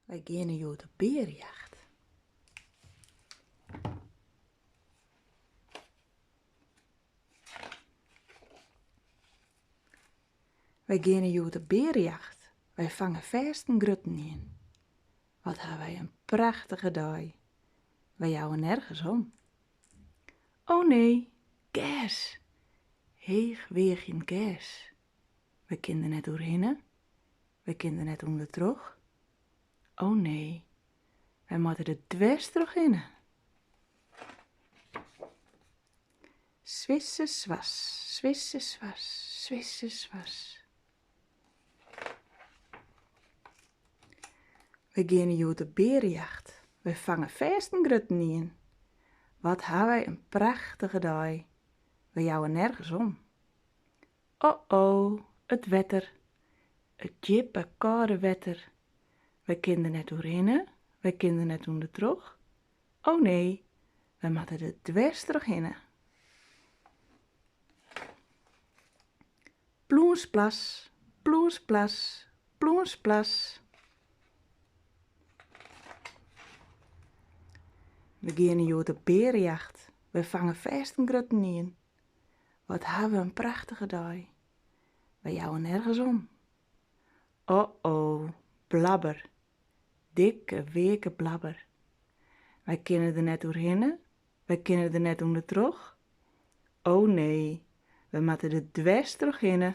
Wij gaan nu op de berenjacht. Wij gaan nu op de berenjacht. Wij vangen versten grutten in. Wat hebben wij een prachtige dag. Wij jouwen nergens om. Oh nee, kers. Heeg weeg in kers. We kinderen net doorheen. We kinderen net onder terug. Oh nee, wij moeten er dwars terug in. Zwisse zwas, zwisse zwas, zwisse zwas. We gaan nu op de berenjacht. We vangen versten grutten in. Wat hebben wij een prachtige dag. We jouwen nergens om. Oh, het wetter. Het jippe koude wetter. We kinderen net doorheen. We kinderen net onder terug. Oh nee, we moeten er dwars terug in. Ploensplas, ploensplas, ploensplas. We gaan nu op de berenjacht. We vangen versten grutten in. Wat hebben we een prachtige dag. We jouwen nergens om. Oh, blabber. Dikke, weke blabber. Wij kunnen er net doorheen. Wij kunnen er net onder terug. Oh nee, we moeten er dwars terug in.